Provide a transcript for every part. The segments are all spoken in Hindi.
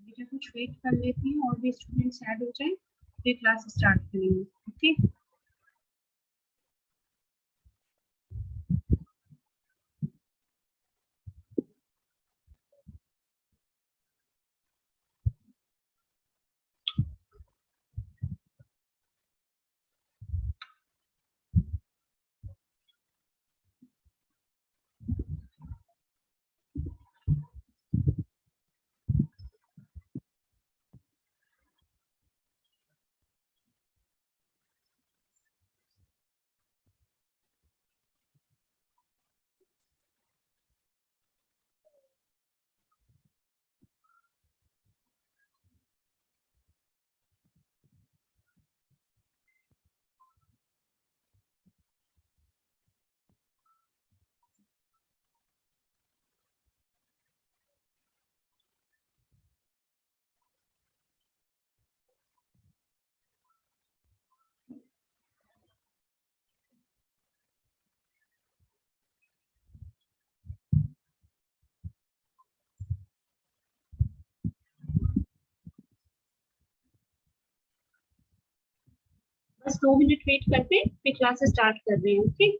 बेटा कुछ वेट कर लेती हैं और भी स्टूडेंट्स ऐड हो जाए फिर क्लास स्टार्ट करेंगे। ओके बस 2 मिनट वेट करते फिर क्लास स्टार्ट कर रहे हैं। ओके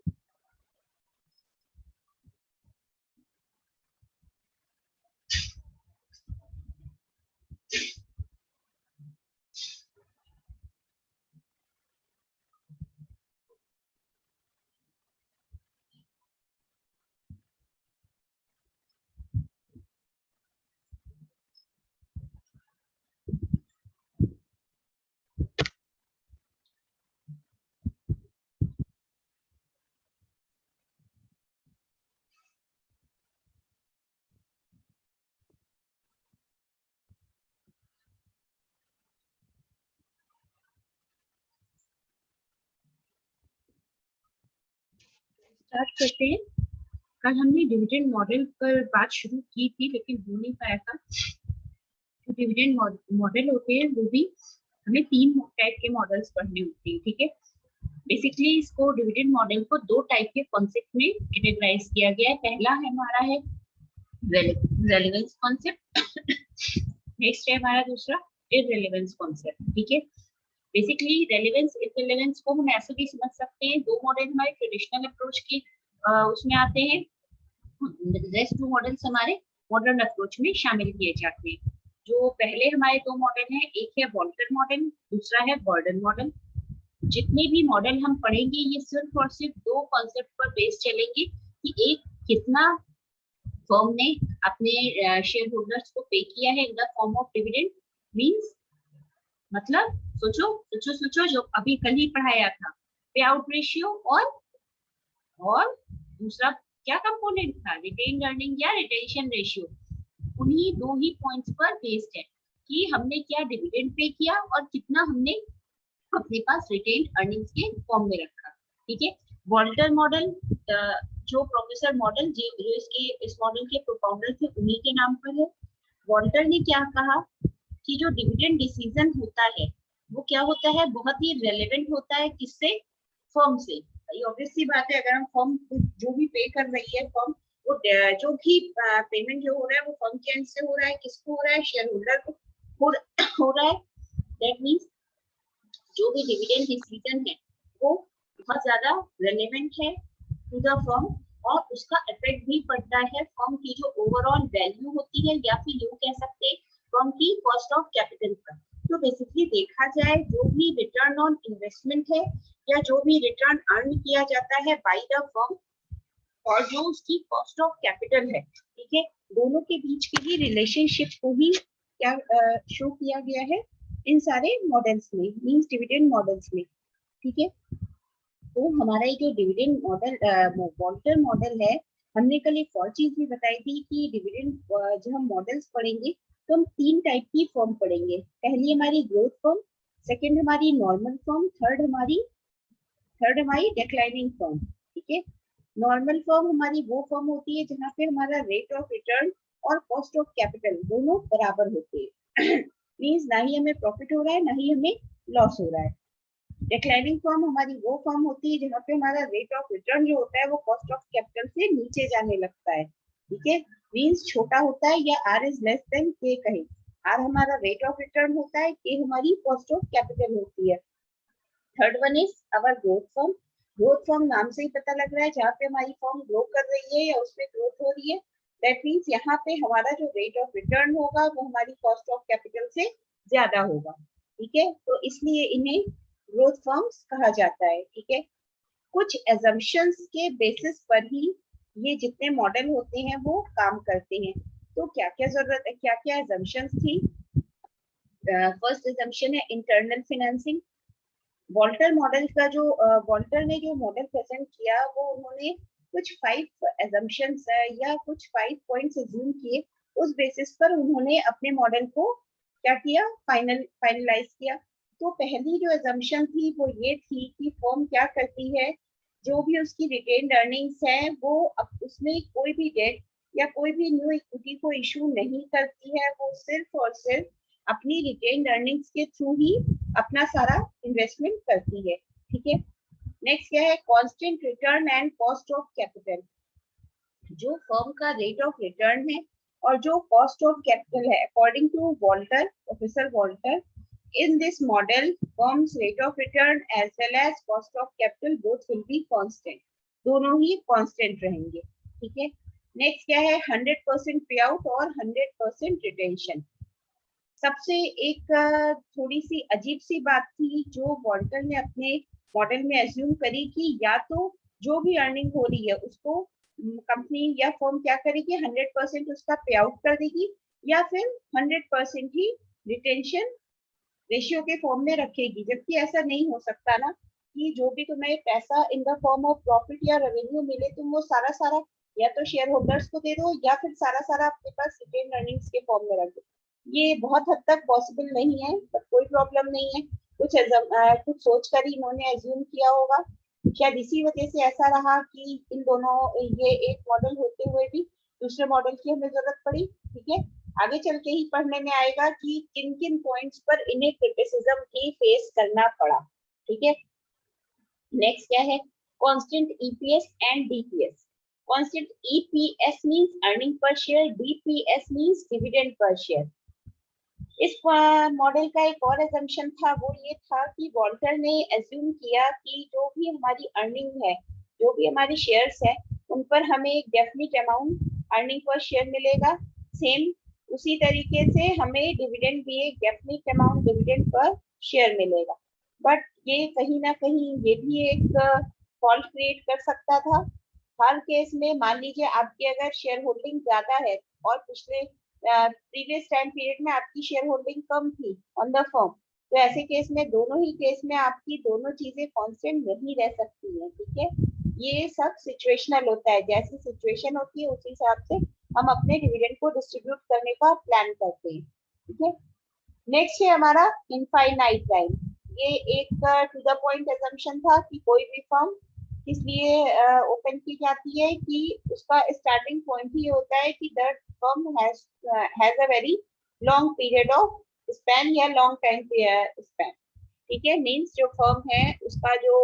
स्टार्ट करते हैं। कल हमने डिविडेंड मॉडल पर बात शुरू की थी लेकिन हो नहीं पाया था। जो डिविडेंड मॉडल होते हैं वो भी हमें 3 टाइप के मॉडल्स पढ़ने होते हैं। ठीक है बेसिकली इसको डिविडेंड मॉडल को 2 टाइप के कॉन्सेप्ट में कैटेगराइज किया गया है। पहला है हमारा है रेलेवेंस कॉन्सेप्ट, नेक्स्ट है हमारा दूसरा इररेलेवेंस कॉन्सेप्ट। ठीक है बेसिकली रेलेवेंस इररेलेवेंस को हम ऐसे भी समझ सकते हैं। 2 मॉडल हमारे ट्रेडिशनल अप्रोच की उसमें आते हैं, रेस्ट 2 मॉडल्स हमारे मॉडर्न अप्रोच में शामिल किए जाते हैं। जो पहले हमारे 2 मॉडल हैं, एक है वॉल्टर मॉडल, दूसरा है गॉर्डन मॉडल। जितने भी मॉडल हम पढ़ेंगे ये सिर्फ और सिर्फ 2 कॉन्सेप्ट पर बेस चलेंगे कि एक कितना फर्म ने अपने शेयर होल्डर्स को पे किया है in the form of dividend. Means मतलब सोचो जो अभी कल ही पढ़ाया था, पे आउट रेशियो और दूसरा क्या कंपोनेंट था, रिटेन अर्निंग या रिटेंशन रेशियो। उन्हीं 2 ही पॉइंट्स पर बेस्ड है कि हमने क्या डिविडेंड पे किया और कितना हमने अपने पास रिटेन अर्निंग्स के फॉर्म में रखा। ठीक है वॉल्टर मॉडल जो प्रोफेसर मॉडल जो इसके इस मॉडल के प्रोपाउंडर थे उन्हीं के नाम पर है। वॉल्टर ने क्या कहा कि जो डिविडेंड डिसीजन होता है वो क्या होता है, बहुत ही रेलेवेंट होता है किससे, फर्म से। ये ऑब्वियस सी बात है, अगर हम फर्म जो भी पे कर रही है फर्म, वो जो भी पेमेंट जो हो रहा है वो फर्म के एंड से हो रहा है, किसको हो रहा है, शेयर होल्डर को हो रहा है। दैट मींस जो भी डिविडेंड डिसीजन है वो बहुत ज्यादा रेलेवेंट है टू द फर्म और उसका इफेक्ट भी पड़ता है फर्म की जो ओवरऑल वैल्यू होती है या फिर यूं कह सकते हैं फर्म की कॉस्ट ऑफ कैपिटल पर। तो बेसिकली देखा जाए जो भी रिटर्न ऑन इन्वेस्टमेंट है या जो भी रिटर्न अर्न किया जाता है बाय द फर्म और जो उसकी कॉस्ट ऑफ कैपिटल है, ठीक है, दोनों के बीच की ही रिलेशनशिप को ही क्या शो किया गया है इन सारे मॉडल्स में, मींस डिविडेंड मॉडल्स में। ठीक है तो हमारा ये जो डिविडेंड मॉडल वॉल्टर मॉडल है, हमने कल एक और चीज भी बताई थी कि डिविडेंड जो हम मॉडल्स पढ़ेंगे तो हम 3 टाइप की फर्म पढ़ेंगे। पहली हमारी ग्रोथ फर्म, सेकंड हमारी नॉर्मल फर्म, थर्ड हमारी डिक्लाइनिंग फर्म। ठीक है नॉर्मल फर्म हमारी वो फर्म होती है जहाँ पे हमारा रेट ऑफ रिटर्न और कॉस्ट ऑफ कैपिटल दोनों बराबर होते हैं मीन्स ना ही हमें प्रॉफिट हो रहा है ना ही हमें लॉस हो रहा है। डिक्लाइनिंग फर्म हमारी वो फर्म होती है जहाँ पे हमारा रेट ऑफ रिटर्न जो होता है वो कॉस्ट ऑफ कैपिटल से नीचे जाने लगता है। ठीक है मीन्स छोटा होता है या आर इज लेस देन के कहें, आर हमारा रेट ऑफ रिटर्न होता है, के हमारी कॉस्ट ऑफ कैपिटल होती है। Third one is our growth form. Growth form नाम से ही पता लग रहा है जहाँ पे हमारी फॉर्म ग्रो कर रही है या उसमें ग्रोथ हो रही है, दैट मीन्स यहाँ पे हमारा जो रेट ऑफ रिटर्न होगा वो हमारी कॉस्ट ऑफ कैपिटल से ज्यादा होगा। ठीक है, तो इसलिए इन्हें ग्रोथ फॉर्म्स कहा जाता है। ठीक है, कुछ एजम्पशंस के बेसिस पर ही ये जितने मॉडल होते हैं वो काम करते हैं। तो क्या क्या जरूरत है, क्या क्या एजम्पशंस थी। फर्स्ट एजम्पशन है इंटरनल फाइनेंसिंग। वॉल्टर मॉडल का जो वॉल्टर ने जो मॉडल प्रेजेंट किया वो उन्होंने कुछ 5 एजम्पशंस या कुछ 5 पॉइंट्स अज्यूम किए, उस बेसिस पर उन्होंने अपने मॉडल को क्या किया, फाइनलाइज किया। तो पहली जो एजम्पशन थी वो ये थी कि फर्म क्या करती है, जो भी उसकी रिटेन्ड अर्निंग्स है वो उसमें कोई भी डेट या कोई भी न्यू इक्विटी को इशू नहीं करती है, वो सिर्फ और सिर्फ अपनी रिटेन्ड अर्निंग्स के थ्रू ही अपना सारा इन्वेस्टमेंट करती है। ठीक है, नेक्स्ट क्या है, constant return and cost of capital. जो फर्म का रेट ऑफ रिटर्न है और जो कॉस्ट ऑफ कैपिटल है, according to Walter, professor Walter, in this model firm's rate of return as well as cost of capital both will be constant, दोनों ही कांस्टेंट रहेंगे। ठीक है, नेक्स्ट क्या है, 100% पे आउट और 100% रिटेंशन। सबसे एक थोड़ी सी अजीब सी बात थी जो वॉल्टर ने अपने मॉडल में एज्यूम करी कि या तो जो भी अर्निंग हो रही है उसको कंपनी या फर्म क्या करेगी, 100% उसका पे आउट कर देगी या फिर 100% ही रिटेंशन रेशियो के फॉर्म में रखेगी। जबकि ऐसा नहीं हो सकता ना कि जो भी तुम्हें पैसा in the form of profit या रेवेन्यू मिले तुम वो सारा सारा या तो शेयर होल्डर्स को दे दो या फिर सारा सारा अपने पास रिटेन अर्निंग्स के फॉर्म में रख दो। ये बहुत हद तक पॉसिबल नहीं है, पर कोई प्रॉब्लम नहीं है। कुछ सोच कर ही इन्होंने एज्यूम किया होगा, शायद इसी वजह से ऐसा रहा कि इन दोनों, ये एक मॉडल होते हुए भी दूसरे मॉडल की हमें जरूरत पड़ी। ठीक है, आगे चल के ही पढ़ने में आएगा कि किन किन पॉइंट्स पर इन्हें क्रिटिसिज्म ही फेस करना पड़ा। ठीक है, नेक्स्ट क्या है, constant EPS and DPS. Constant EPS means earning per share, DPS means dividend per share. इस मॉडल का एक और एजम्पशन था, वो ये था कि वॉल्टर ने एज्यूम किया कि जो भी हमारी अर्निंग है, जो भी हमारी शेयर्स है, उन पर हमें एक definite amount earning per share मिलेगा। सेम उसी तरीके से हमें डिविडेंड भी एक definite amount dividend per share मिलेगा। बट ये कहीं ना कहीं ये भी एक फॉल्ट क्रिएट कर सकता था। हर केस में मान लीजिए आपकी अगर शेयर होल्डिंग ज्यादा है और पिछले प्रीवियस टाइम पीरियड में आपकी शेयर होल्डिंग कम थी ऑन द फर्म, तो ऐसे केस में दोनों ही केस में आपकी दोनों चीजें कांस्टेंट नहीं रह सकती हैं। ठीक है, ये सब सिचुएशनल होता है, जैसी सिचुएशन होती है उसी हिसाब से हम अपने डिविडेंड को डिस्ट्रीब्यूट करने का प्लान करते हैं। ठीक है, नेक्स्ट है हमारा इनफाइनाइट टाइम। ये एक टू द पॉइंट एजम्पशन था कि कोई भी फर्म इसलिए ओपन की जाती है कि उसका स्टार्टिंग पॉइंट ही होता है कि that firm has a very long period of span या लॉन्ग टाइम स्पैन। ठीक है, मींस जो फर्म है उसका जो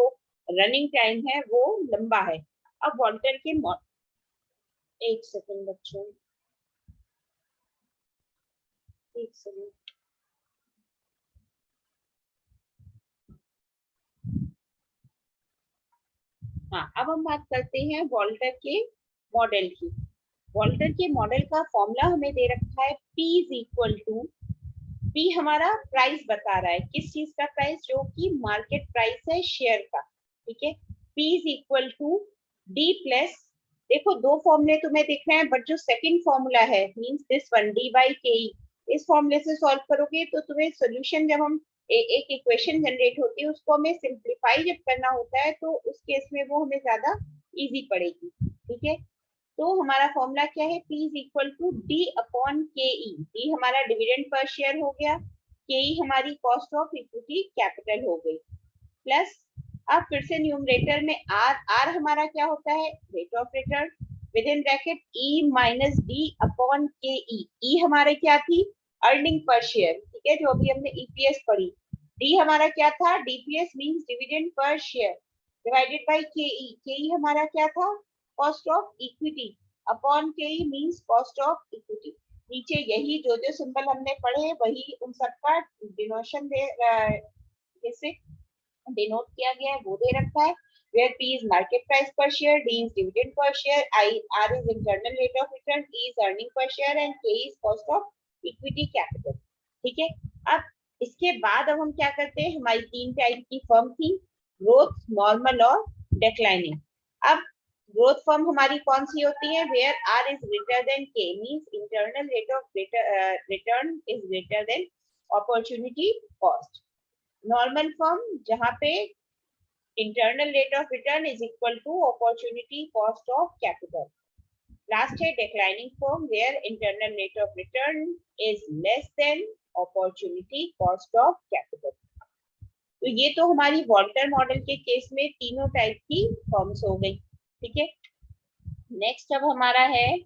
रनिंग टाइम है वो लंबा है। अब वॉल्टर के एक सेकंड बच्चों, एक सेकंड। हाँ, अब हम बात करते हैं वॉल्टर के मॉडल की। वॉल्टर के मॉडल का फॉर्मूला हमें दे रखा है, P is equal to, P हमारा प्राइस बता रहा है, किस चीज का प्राइस, जो कि मार्केट प्राइस है शेयर का। ठीक है, P is equal to D plus, देखो दो फॉर्मूले तुम्हें दिख रहे हैं, बट जो सेकंड फॉर्मूला है means this one, D by K, इस फॉर्मूले से सॉल्व करोगे तो तुम्हें सोल्यूशन, जब हम एक इक्वेशन जनरेट होती है उसको हमें सिंप्लीफाई जब करना होता है तो उस केस में वो हमें ज्यादा इजी पड़ेगी। ठीक है, तो हमारा फॉर्मूला क्या है, P is equal to D upon K E. D हमारा डिविडेंड पर शेयर हो गया, के ई हमारी कॉस्ट ऑफ इक्विटी कैपिटल हो गई, प्लस अब फिर से न्यूमरेटर में आर, आर हमारा क्या होता है, rate of return, with in bracket E minus D upon K ई। ई हमारे क्या थी, अर्निंग पर शेयर। ठीक है, जो अभी हमने ईपीएस पढ़ी। डी हमारा क्या था, DPS means dividend per share, divided by के ई। के ई हमारा क्या था, cost of equity, upon K E means cost of equity. नीचे यही जो जो सिंबल हमने पढ़े वही उन सबका डिनोशन दे कैसे डिनोट किया गया है वो दे रखा है। where P is market price per share, D is dividend per share, R is internal rate of return, E is earning per share and K is cost of equity capital। ठीक है। अब इसके बाद अब हम क्या करते हैं, हमारी तीन टाइप की फर्म थी, ग्रोथ, नॉर्मल और डिक्लाइनिंग। अब ग्रोथ फर्म हमारी कौन सी होती है, where R is greater than K, means internal rate of return is greater than opportunity cost. Normal firm जहां पे internal rate of return is equal to opportunity cost of capital. Last है declining firm, where internal rate of return is less than opportunity cost of capital. तो ये तो हमारी वॉल्टर मॉडल के केस में तीनों टाइप की फर्म्स हो गई। ठीक है। नेक्स्ट अब हमारा है,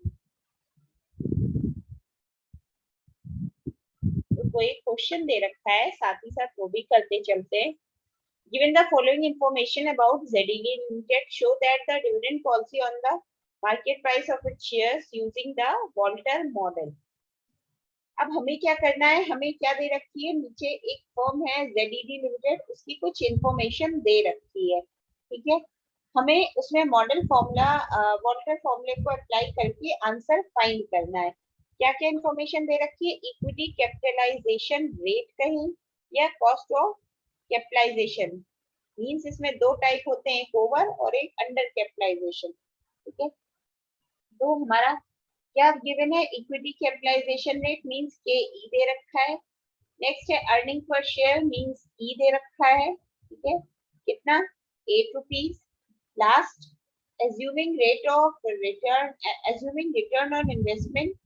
तो कोई क्वेश्चन दे रखा है, साथ ही साथ वो भी करते चलते हैं। Given the following information about ZDD Limited, show that the dividend policy on the market price of its shares using the Walter model। अब हमें क्या करना है, हमें क्या दे रखी है, नीचे एक फर्म है ZDD लिमिटेड, उसकी कुछ इंफॉर्मेशन दे रखी है। ठीक है। हमें उसमें मॉडल फॉर्मूला वॉल्टर फॉर्मूले को अप्लाई करके आंसर फाइंड करना है। क्या क्या इंफॉर्मेशन दे रखी है, इक्विटी कैपिटलाइजेशन रेट कहीं या कॉस्ट ऑफ कैपिटलाइजेशन, मींस इसमें दो टाइप होते हैं, एक ओवर और एक अंडर कैपिटलाइजेशन। ठीक है। तो हमारा क्या गिवन है, इक्विटी कैपिटलाइजेशन रेट मींस के ई दे रखा है। नेक्स्ट है अर्निंग पर शेयर मींस ई दे रखा है। ठीक है। कितना, 8 rupees. Last, assuming rate of return, assuming return on investment,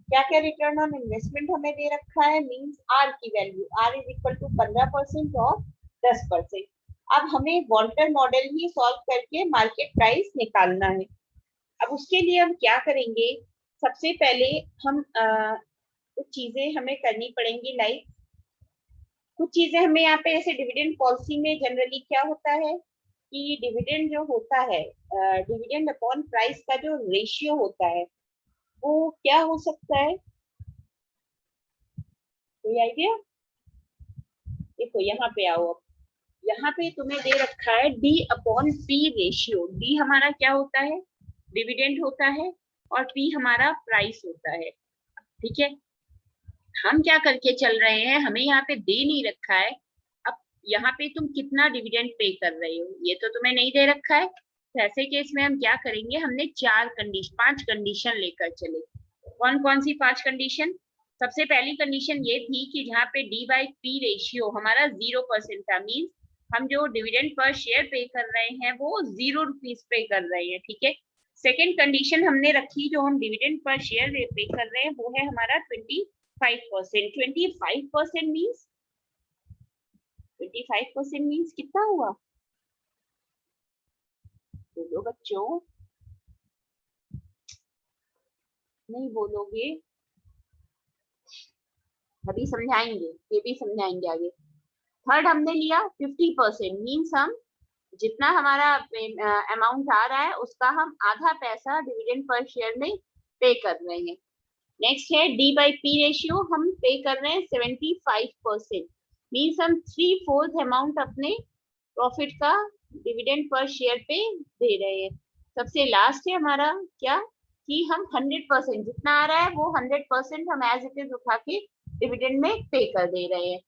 क्या क्या रिटर्न ऑन इन्वेस्टमेंट हमें दे रखा है, मींस आर की value, R is equal to 15% और 10%। अब हमें वॉल्टर मॉडल ही सॉल्व करके मार्केट प्राइस निकालना है। अब उसके लिए हम क्या करेंगे, सबसे पहले हम कुछ चीजें हमें करनी पड़ेंगी, लाइक कुछ चीजें हमें यहाँ पे, जैसे डिविडेंड पॉलिसी में जनरली क्या होता है कि डिविडेंड जो होता है, डिविडेंड अपॉन प्राइस का जो रेशियो होता है वो क्या हो सकता है, कोई आइडिया? देखो यहाँ पे आओ, अब यहाँ पे तुम्हें दे रखा है D upon P ratio. D हमारा क्या होता है, डिविडेंड होता है, और पी हमारा प्राइस होता है। ठीक है। हम क्या करके चल रहे हैं, हमें यहाँ पे दे नहीं रखा है, अब यहाँ पे तुम कितना डिविडेंड पे कर रहे हो ये तो तुम्हें नहीं दे रखा है। तो ऐसे केस में हम क्या करेंगे, हमने पांच कंडीशन लेकर चले। कौन कौन सी पांच कंडीशन, सबसे पहली कंडीशन ये थी कि जहाँ पे डी बाई पी रेशियो हमारा 0% था, मीन्स हम जो डिविडेंड पर शेयर पे कर रहे हैं वो 0 रुपीज पे कर रहे हैं। ठीक है। सेकेंड कंडीशन हमने रखी, जो हम डिविडेंड पर शेयर पे कर रहे हैं वो है हमारा 25%। 25% मीन्स 25% मीन्स कितना हुआ, बोलो बच्चों, नहीं बोलोगे, अभी समझाएंगे, ये भी समझाएंगे आगे। थर्ड हमने लिया 50%, मीन्स हम जितना हमारा अमाउंट आ रहा है उसका हम आधा पैसा डिविडेंड पर शेयर में पे कर रहे हैं। नेक्स्ट है डी बाई पी रेशियो, हम पे कर रहे हैं 75%, मीन्स हम 3/4 अमाउंट अपने प्रॉफिट का डिविडेंड पर शेयर पे दे रहे हैं। सबसे लास्ट है हमारा क्या, कि हम 100% जितना आ रहा है वो 100% हम एज इट इज उठा के डिविडेंड में पे कर दे रहे हैं।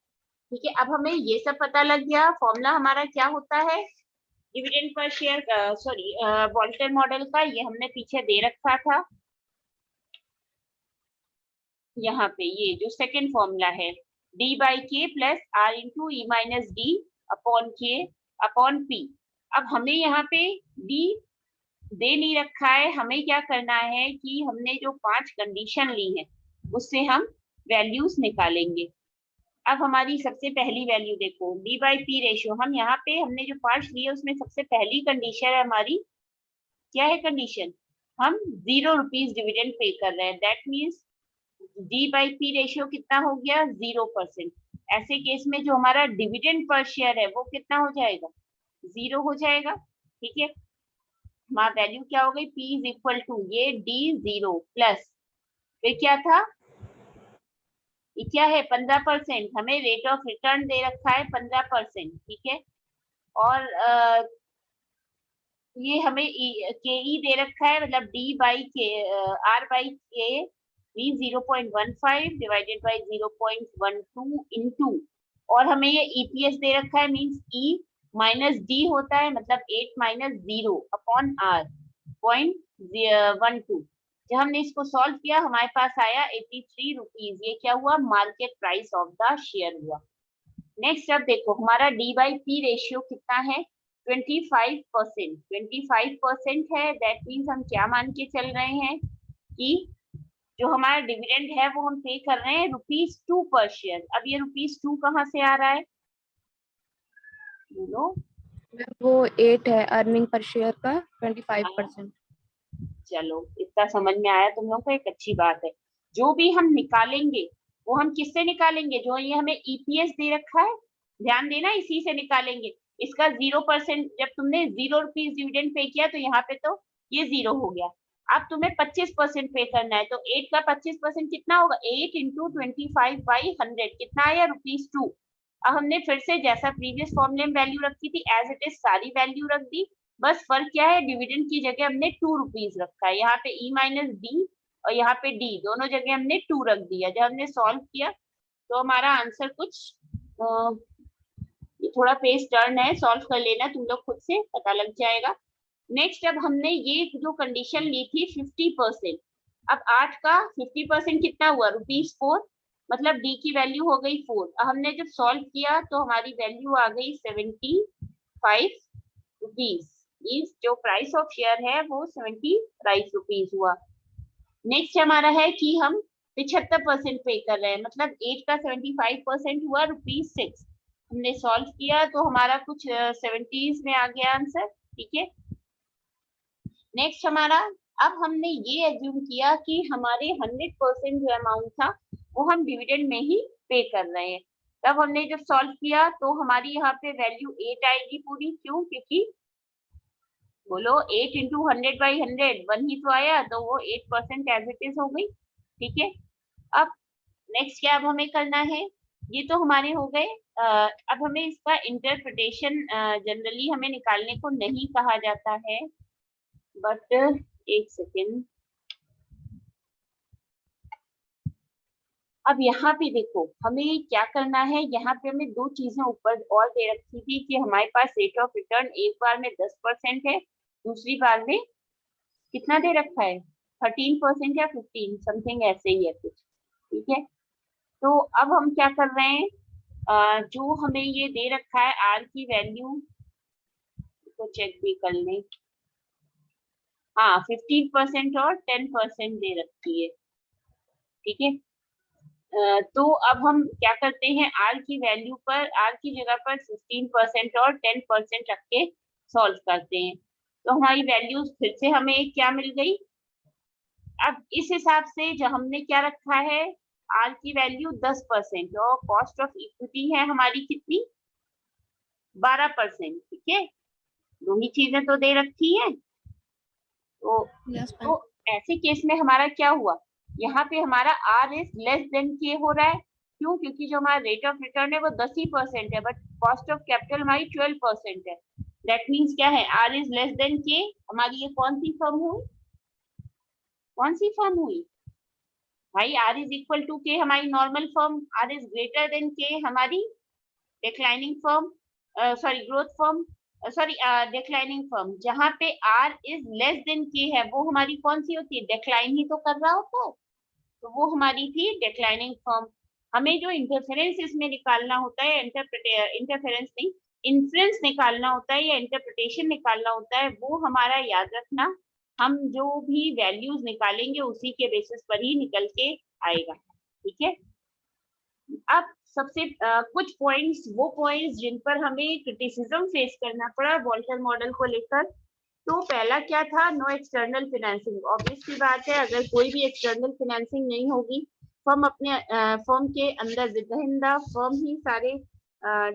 ठीक है। अब हमें ये सब पता लग गया, फॉर्मूला हमारा क्या होता है dividend per share, sorry Walter model का, ये हमने पीछे दे रखा था। यहाँ पे ये जो सेकेंड फॉर्मूला है, D by K plus R into E minus D upon K upon P. अब हमें यहाँ पे डी दे नहीं रखा है, हमें क्या करना है कि हमने जो पांच कंडीशन ली है उससे हम वैल्यूज निकालेंगे। अब हमारी सबसे पहली वैल्यू देखो, डी बाई पी रेशियो, हम यहाँ पे हमने जो पांच लिए उसमें सबसे पहली कंडीशन है हमारी, क्या है कंडीशन, हम 0 रुपीज डिविडेंड पे कर रहे हैं, that means D by P ratio कितना हो गया, 0%। ऐसे केस में जो हमारा डिविडेंड पर शेयर है वो कितना हो जाएगा, 0 हो जाएगा। ठीक है। हमारा वैल्यू क्या हो गई, पी इज इक्वल टू ये डी 0 प्लस फिर क्या था ये क्या है 15%, हमें रेट ऑफ रिटर्न दे रखा है 15%, ठीक है। और ये हमें के ई दे रखा है, मतलब डी बाई के आर बाई के मीन 0.15 डिवाइडेड बाई 0.12 इंटू, और हमें ये ईपीएस दे रखा है मीन्स ई माइनस डी होता है, मतलब 8 माइनस 0 अपॉन आर 0.12। जब हमने इसको सॉल्व किया हमारे पास आया 83 रुपीज। ये क्या हुआ, market price of the share हुआ। नेक्स्ट अब देखो हमारा डी बाई पी रेशियो कितना है, 25%। 25% है, दैट मीन्स हम क्या मान के चल रहे हैं कि जो हमारा डिविडेंड है वो हम पे कर रहे हैं ₹2 पर शेयर। अब ये ₹2 कहाँ से आ रहा है बोलो। वो 8 है अर्निंग पर शेयर का 25%। चलो इतना समझ में आया तुम लोग को, एक अच्छी बात है। जो भी हम निकालेंगे वो हम किससे निकालेंगे, जो ये हमें ईपीएस दे रखा है, ध्यान देना, इसी से निकालेंगे। इसका 0%, जब तुमने ₹0 डिविडेंड पे किया तो यहाँ पे तो ये 0 हो गया। अब तुम्हें 25% पे करना है, तो 8 का 25% कितना होगा, 8 इंटू 25/100 कितना आया ₹2। अब हमने फिर से जैसा प्रीवियस फॉर्मूले में वैल्यू रखी थी एज इट इज सारी वैल्यू रख दी, बस फर्क क्या है डिविडेंड की जगह हमने ₹2 रखा है। यहाँ पे ई माइनस डी और यहाँ पे डी दोनों जगह हमने 2 रख दिया। जब हमने सॉल्व किया तो हमारा आंसर कुछ ये थोड़ा पेज टर्न है, सॉल्व कर लेना तुम लोग खुद से, पता लग जाएगा। नेक्स्ट अब हमने ये जो कंडीशन ली थी 50%, अब 8 का 50% कितना हुआ ₹4, मतलब डी की वैल्यू हो गई 4। अब हमने जब सॉल्व किया तो हमारी वैल्यू आ गई 75 रुपीज, मीन्स जो प्राइस ऑफ शेयर है वो 75 रुपीज हुआ। नेक्स्ट हमारा है कि हम 75% पे कर रहे हैं, मतलब 8 का 75% हुआ ₹6। हमने सॉल्व किया तो हमारा कुछ 70s में आ गया आंसर, ठीक है। नेक्स्ट हमारा, अब हमने ये एज्यूम किया कि हमारे 100% जो अमाउंट था वो हम डिविडेंड में ही पे कर रहे हैं। तब हमने जब सॉल्व किया तो हमारी यहाँ पे वैल्यू 8 आएगी पूरी, क्यों, क्योंकि बोलो 8 इंटू 100/100 1 ही तो आया, तो वो 8% एज इट इज हो गई, ठीक है। अब नेक्स्ट क्या अब हमें करना है, ये तो हमारे हो गए। अब हमें इसका इंटरप्रिटेशन जनरली हमें निकालने को नहीं कहा जाता है, बट एक सेकेंड, अब यहाँ पे देखो हमें क्या करना है। यहाँ पे हमें दो चीजें ऊपर और दे रखी थी कि हमारे पास रेट ऑफ रिटर्न एक बार में 10% है, दूसरी बार में कितना दे रखा है 13% या 15 समथिंग ऐसे ही है कुछ, ठीक है। तो अब हम क्या कर रहे हैं, जो हमें ये दे रखा है आर की वैल्यू को चेक भी कर लें। हाँ 15% और 10% दे रखी है, ठीक है। तो अब हम क्या करते हैं, आर की वैल्यू पर, आर की जगह पर 15% और 10% रख के सॉल्व करते हैं, तो हमारी वैल्यूज फिर से हमें क्या मिल गई। अब इस हिसाब से जो हमने क्या रखा है, आर की वैल्यू 10% और कॉस्ट ऑफ इक्विटी है हमारी कितनी 12%, ठीक है। दो ही चीजें तो दे रखी है, तो ऐसे केस में हमारा क्या हुआ, यहाँ पे हमारा आर इज लेस देन के हो रहा है, क्यों, क्योंकि जो हमारा रेट ऑफ रिटर्न है वो 10% है, बट कॉस्ट ऑफ कैपिटल हमारी 12% है। दैट मीन्स क्या है, are is less than K. हमारी ये कौन सी फर्म हुई, कौन सी फर्म हुई भाई, are is equal to K हमारी normal firm, R is greater than K हमारी declining firm, sorry growth firm, sorry declining firm. जहाँ पे आर इज लेस देन के है वो हमारी कौन सी होती है, डिक्लाइन ही तो कर रहा होता है, तो वो हमारी थी डिक्लाइनिंग फर्म। हमें जो इंटरफेरेंस इसमें निकालना होता है, इंटरफेरेंस नहीं, इन्फ्लुएंस निकालना होता है या इंटरप्रिटेशन निकालना होता है, वो हमारा याद रखना, हम जो भी वैल्यूज निकालेंगे उसी के बेसिस पर ही निकल के आएगा, ठीक है। अब सबसे कुछ पॉइंट्स, वो पॉइंट्स जिन पर हमें क्रिटिसिज्म फेस करना पड़ा वॉल्टर मॉडल को लेकर। तो पहला क्या था, नो एक्सटर्नल फाइनेंसिंग। ऑब्वियस सी बात है, अगर कोई भी एक्सटर्नल फाइनेंसिंग नहीं होगी, फर्म अपने फर्म के अंदर विद इन द फर्म ही सारे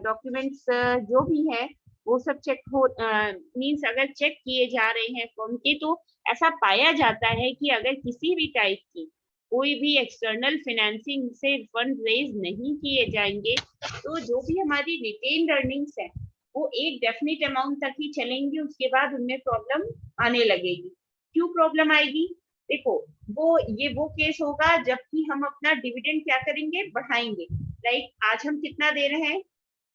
डॉक्यूमेंट्स जो भी है वो सब चेक हो, मींस अगर चेक किए जा रहे हैं फर्म के, तो ऐसा पाया जाता है कि अगर किसी भी टाइप की कोई भी एक्सटर्नल फाइनेंसिंग से फंड रेज नहीं किए जाएंगे, तो जो भी हमारी रिटेन्ड अर्निंग्स है वो एक डेफिनेट अमाउंट तक ही चलेंगी, उसके बाद उनमें प्रॉब्लम आने लगेगी। क्यों प्रॉब्लम आएगी? देखो, वो केस होगा जबकि हम अपना डिविडेंड क्या करेंगे, बढ़ाएंगे। लाइक आज हम कितना दे रहे हैं,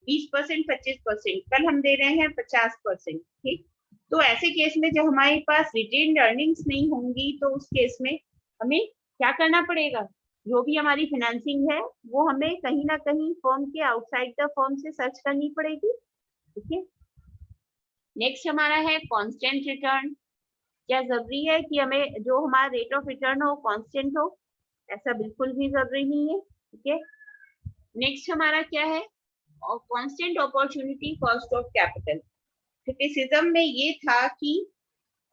20%, 25%, कल हम दे रहे हैं 50%। ठीक, तो ऐसे केस में जब हमारे पास रिटेन्ड अर्निंग्स नहीं होंगी तो उस केस में हमें क्या करना पड़ेगा, जो भी हमारी फाइनेंसिंग है वो हमें कहीं ना कहीं फर्म के आउटसाइड द फर्म से सर्च करनी पड़ेगी। ठीक है, नेक्स्ट हमारा है कांस्टेंट रिटर्न। क्या जरूरी है कि हमें जो हमारा रेट ऑफ रिटर्न हो कांस्टेंट हो? ऐसा बिल्कुल भी जरूरी नहीं है। ठीक है, नेक्स्ट हमारा क्या है, constant opportunity cost of capital. Criticism में ये था कि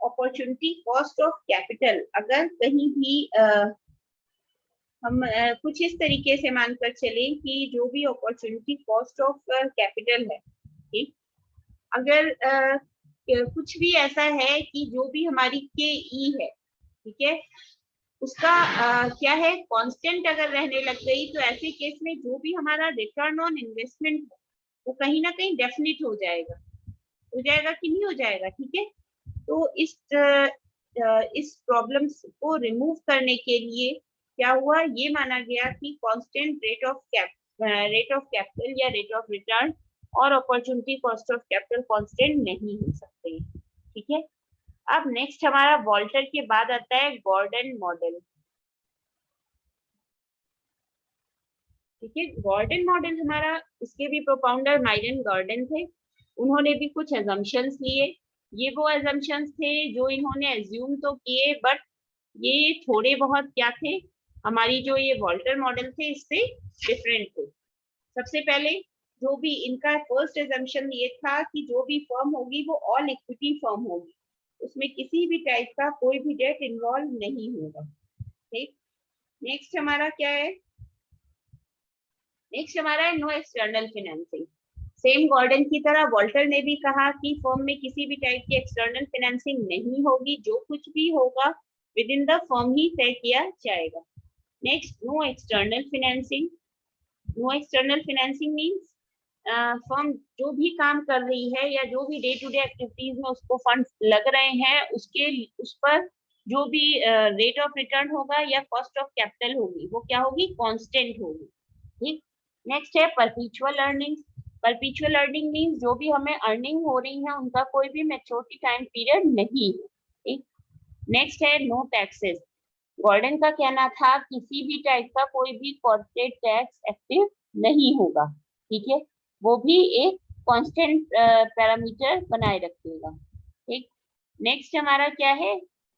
अपॉर्चुनिटी कॉस्ट ऑफ कैपिटल अगर कहीं भी हम कुछ इस तरीके से मानकर चले कि जो भी अपॉर्चुनिटी कॉस्ट ऑफ कैपिटल है, ठीक, अगर कुछ भी ऐसा है कि जो भी हमारी के ई है, ठीक है, उसका क्या है, कांस्टेंट अगर रहने लग गई, तो ऐसे केस में जो भी हमारा रिटर्न ऑन इन्वेस्टमेंट है वो कहीं ना कहीं डेफिनेट हो जाएगा कि नहीं हो जाएगा। ठीक है, तो इस प्रॉब्लम्स को रिमूव करने के लिए क्या हुआ, ये माना गया कि कांस्टेंट रेट ऑफ कैपिटल या रेट ऑफ रिटर्न और opportunity cost of capital constant नहीं हो सकते। ठीक है, अब नेक्स्ट हमारा वॉल्टर के बाद आता है गॉर्डन मॉडल। ठीक है, गॉर्डन मॉडल हमारा, इसके भी प्रोपाउंडर माइरन गॉर्डन थे। उन्होंने भी कुछ एजम्पशंस लिए। ये वो एजम्पशंस थे जो इन्होंने एज्यूम तो किए, बट ये थोड़े बहुत क्या थे, हमारी जो ये वॉल्टर मॉडल थे इससे डिफरेंट थे। सबसे पहले जो भी इनका फर्स्ट एजम्पशन ये था कि जो भी फर्म होगी वो ऑल इक्विटी फर्म होगी, उसमें किसी भी टाइप का कोई भी डेट इन्वॉल्व नहीं होगा। ठीक, नेक्स्ट हमारा क्या है, नेक्स्ट हमारा है no external financing. Same Gordon की तरह वॉल्टर ने भी कहा कि फर्म में किसी भी टाइप की एक्सटर्नल फाइनेंसिंग नहीं होगी, जो कुछ भी होगा विद इन द फर्म ही तय किया जाएगा। Next, no external financing. No external financing means firm जो भी काम कर रही है या जो भी डे टू डे एक्टिविटीज में उसको फंड लग रहे हैं, उस पर जो भी रेट ऑफ रिटर्न होगा या कॉस्ट ऑफ कैपिटल होगी वो क्या होगी, कांस्टेंट होगी। ठीक, नेक्स्ट है perpetual earnings. Perpetual earning means जो भी हमें अर्निंग हो रही है उनका कोई भी मैच्योरिटी टाइम पीरियड नहीं है। ठीक, नेक्स्ट है नो टैक्सेस। गॉर्डन का कहना था किसी भी टाइप का कोई भी कॉर्पोरेट टैक्स एक्टिव नहीं होगा। ठीक है, वो भी एक कांस्टेंट पैरामीटर बनाए रखेगा। ठीक, नेक्स्ट हमारा क्या है,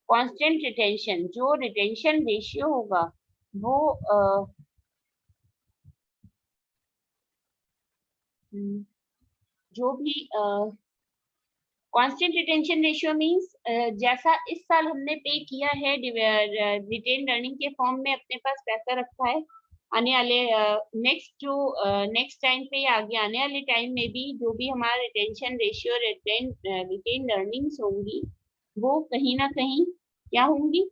कांस्टेंट रिटेंशन। जो रिटेंशन रेशियो होगा वो जो भी कांस्टेंट रिटेंशन रेशियो मींस जैसा इस साल हमने पे किया है रिटेन अर्निंग के फॉर्म में अपने पास पैसा रखा है, आने वाले नेक्स्ट टाइम पे या आगे आने वाले टाइम में भी जो भी हमारा रिटेंशन रेशियो रिटेन अर्निंग्स होंगी वो कहीं ना कहीं क्या होंगी,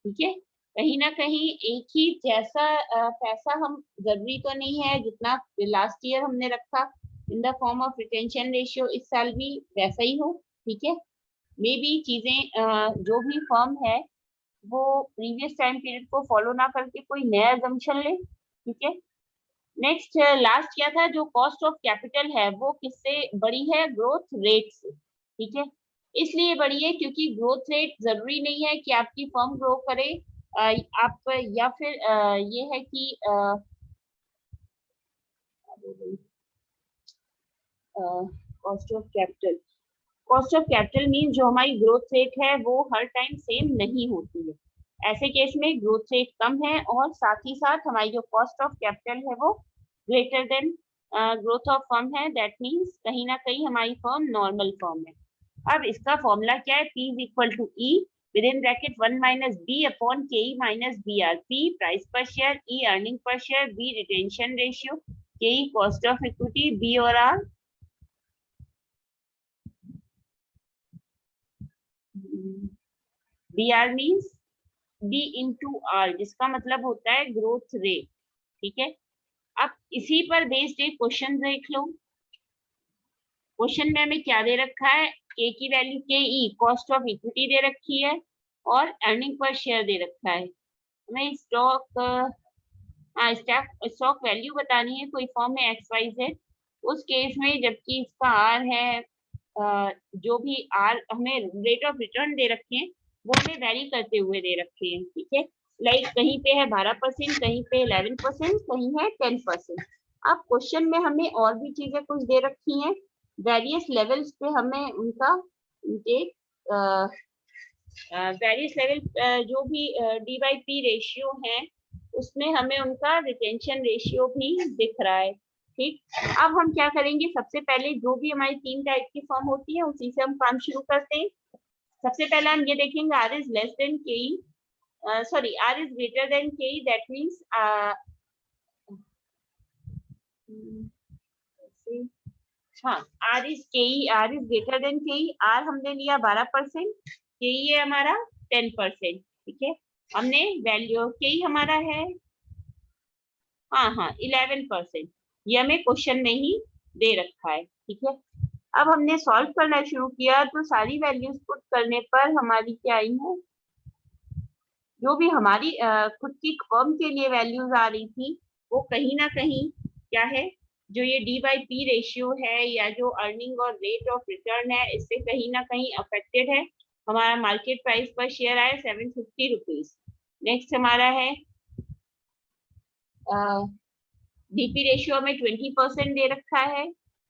ठीक है, कहीं ना कहीं एक ही जैसा पैसा, हम जरूरी तो नहीं है जितना लास्ट ईयर हमने रखा in the form of retention ratio इस साल भी वैसा ही हो। ठीक है, मे बी चीजें जो भी फर्म है वो प्रीवियस टाइम पीरियड को फॉलो ना करके कोई नया अजम्पशन ले। ठीक है, नेक्स्ट लास्ट क्या था, जो कॉस्ट ऑफ कैपिटल है वो किससे बड़ी है, ग्रोथ रेट से। ठीक है, इसलिए बड़ी है क्योंकि ग्रोथ रेट जरूरी नहीं है कि आपकी फर्म ग्रो करे, आप या फिर ये है कि cost of capital, cost of capital mean जो हमारी ग्रोथ रेट है वो हर टाइम सेम नहीं होती है। ऐसे केस में ग्रोथ रेट कम है और साथ ही साथ हमारी जो कॉस्ट ऑफ कैपिटल है वो greater than growth of firm है, दैट मीन्स कहीं ना कहीं हमारी फर्म नॉर्मल फर्म है। अब इसका फॉर्मूला क्या है, P is equal to E within bracket 1 minus B upon KE minus BR। P price per share, E earning per share, B retention ratio, KE cost of equity, B और R BR means D into R, जिसका मतलब होता है ग्रोथ रेट। ठीक है, अब इसी पर बेस्ड एक क्वेश्चन देख लो। क्वेश्चन में हमें क्या दे रखा है, के की वैल्यू के ई कॉस्ट ऑफ इक्विटी दे रखी है और अर्निंग पर शेयर दे रखा है। हमें स्टॉक स्टॉक वैल्यू बतानी है कोई फॉर्म में एक्स वाई जेड, उस केस में जबकि इसका आर है, जो भी आर हमें रेट ऑफ रिटर्न दे रखे हैं वो हमें वेरी करते हुए दे रखे हैं। ठीक है, लाइक कहीं पे है 12%, कहीं पे 11%, कहीं है 10%। अब क्वेश्चन में हमें और भी चीजें कुछ दे रखी हैं, वेरियस लेवल्स पे हमें उनका वेरियस लेवल जो भी डी बाई पी रेशियो है उसमें हमें उनका रिटेंशन रेशियो भी दिख रहा है। ठीक, अब हम क्या करेंगे, सबसे पहले जो भी हमारी 3 टाइप की फॉर्म होती है उसी से हम काम शुरू करते हैं। सबसे पहले हम ये देखेंगे are is less than K E, sorry R is greater than K E, that means हाँ R is K E, R is greater than K E. Are हमने लिया 12%, के ई है हमारा 10%। ठीक है, हमने वैल्यू के ई हमारा है हाँ 11%, ये हमें क्वेश्चन में ही दे रखा है। ठीक है, अब हमने सॉल्व करना शुरू किया तो सारी वैल्यूज पुट करने पर हमारी क्या आई है, जो भी हमारी खुद की फर्म के लिए वैल्यूज आ रही थी वो कहीं ना कहीं क्या है, जो ये डी बाई पी रेशियो है या जो अर्निंग और रेट ऑफ रिटर्न है इससे कहीं ना कहीं अफेक्टेड है। हमारा मार्केट प्राइस पर शेयर आया 750 रुपीज। नेक्स्ट हमारा है डीपी रेशियो हमें 20% दे रखा है,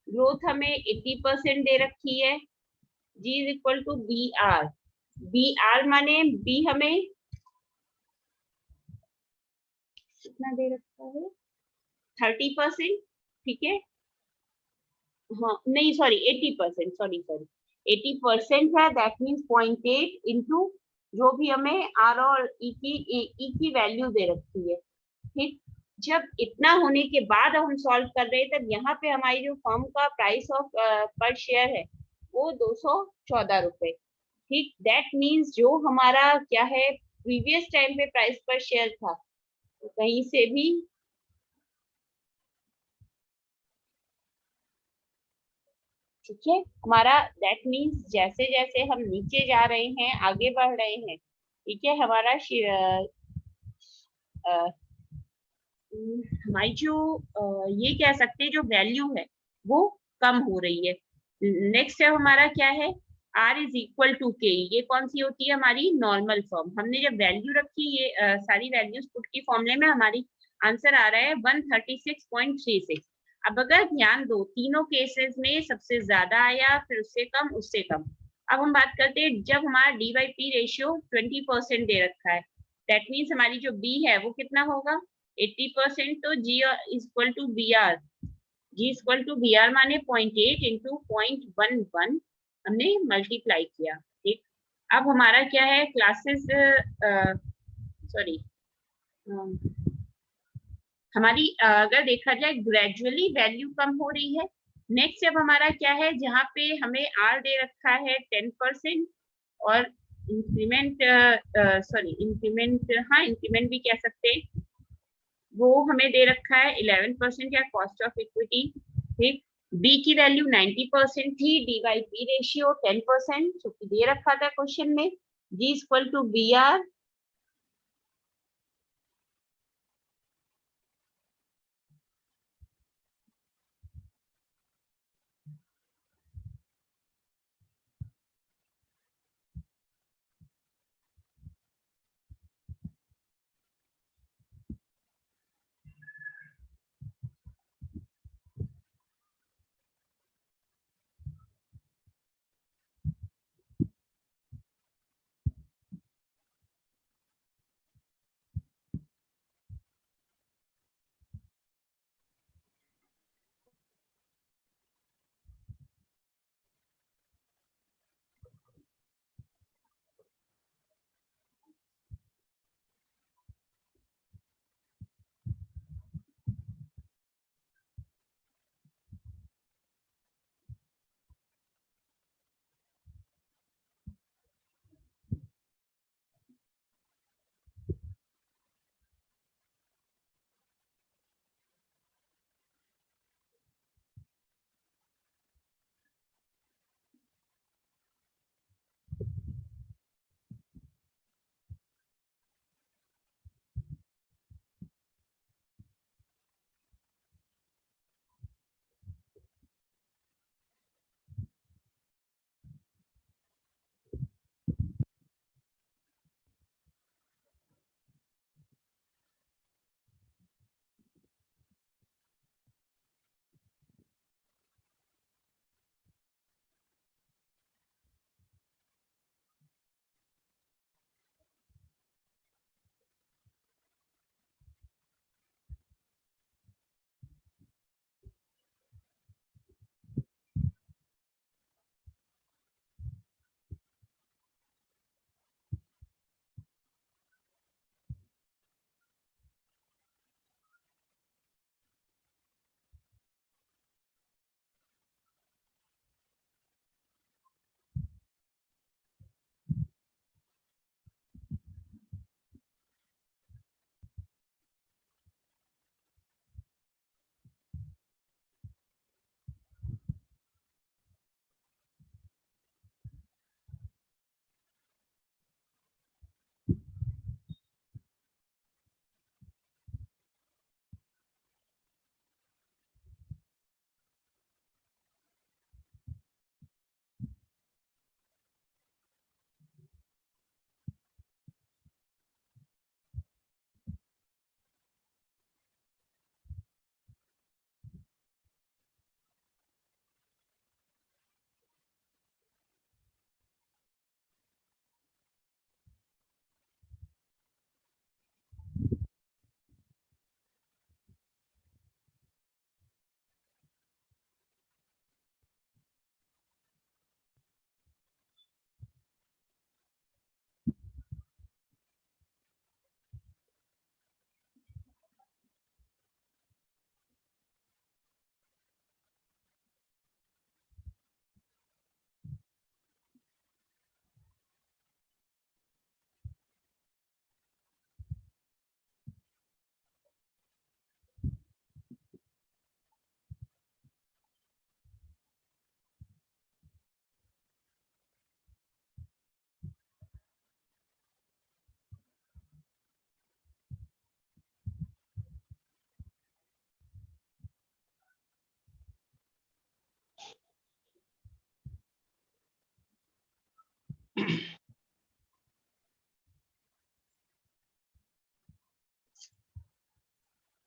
ग्रोथ हमें 80% दे रखी है, G is equal to B R. B R माने बी हमें कितना दे रखा है 30%। ठीक है, हाँ नहीं सॉरी 80%, सॉरी 80% है, दैट मीन्स 0.8 इंटू जो भी हमें आर और ई की वैल्यू दे रखी है। ठीक, जब इतना होने के बाद हम सॉल्व कर रहे हैं तब यहाँ पे हमारी जो फर्म का प्राइस ऑफ पर शेयर है वो 214 रुपए। ठीक, दैट मीन्स जो हमारा क्या है प्रीवियस टाइम पे प्राइस पर शेयर था तो कहीं से भी ठीक है हमारा, दैट मीन्स जैसे जैसे हम नीचे जा रहे हैं आगे बढ़ रहे हैं, ठीक है हमारा हमारी जो ये कह सकते हैं जो वैल्यू है वो कम हो रही है। नेक्स्ट है हमारा क्या है, आर इज इक्वल टू के, ये कौन सी होती है हमारी नॉर्मल फॉर्म। हमने जब वैल्यू रखी ये सारी वैल्यूज पुट की फॉर्मूले में हमारी आंसर आ रहा है 136.36। अब अगर ध्यान दो तीनों केसेस में सबसे ज्यादा आया फिर उससे कम उससे कम। अब हम बात करते हैं जब हमारा डी बाई पी रेशियो 20% दे रखा है, दैट मीन्स हमारी जो बी है वो कितना होगा 80%, तो G is equal to B R, G equal to B R माने 0.8 इंटू 0.11 हमने मल्टीप्लाई किया। ठीक, अब हमारा क्या है क्लासेस सॉरी हमारी अगर देखा जाए ग्रेजुअली वैल्यू कम हो रही है। नेक्स्ट अब हमारा क्या है जहाँ पे हमें आर दे रखा है 10% और इंक्रीमेंट सॉरी इंक्रीमेंट हाँ इंक्रीमेंट भी कह सकते हैं, वो हमें दे रखा है 11% या कॉस्ट ऑफ इक्विटी। ठीक, बी की वैल्यू 90% थी, डी बाई पी रेशियो 10% जो कि दे रखा था क्वेश्चन में, G equal to B R.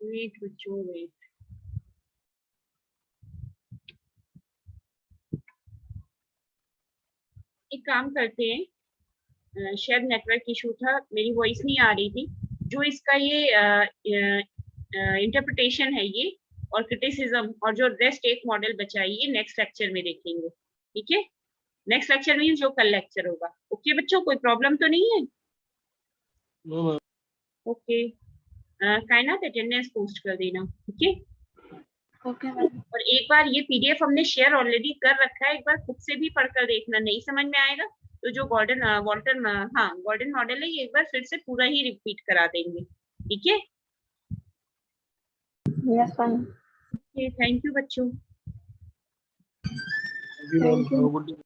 Wait बच्चों वेट। एक काम करते हैं, शायद नेटवर्क इशू था, मेरी वॉइस नहीं आ रही थी। जो इसका ये इंटरप्रिटेशन है ये और क्रिटिसिज्म और जो रेस्ट एक मॉडल बचा है ये नेक्स्ट लेक्चर में देखेंगे, ठीक है? नेक्स्ट लेक्चर मीन्स जो कल लेक्चर होगा। ओके बच्चों, कोई प्रॉब्लम तो नहीं है? ओके, कायनात अटेंडेंस पोस्ट कर देना, ठीक है? Okay ma'am. और एक बार ये पीडीएफ हमने शेयर ऑलरेडी कर रखा है, एक बार खुद से भी पढ़कर देखना, नहीं समझ में आएगा तो जो गॉर्डन मॉडल है ये एक बार फिर से पूरा ही रिपीट करा देंगे, ठीक है? Yes ma'am. Okay, thank you बच्चों। Thank you.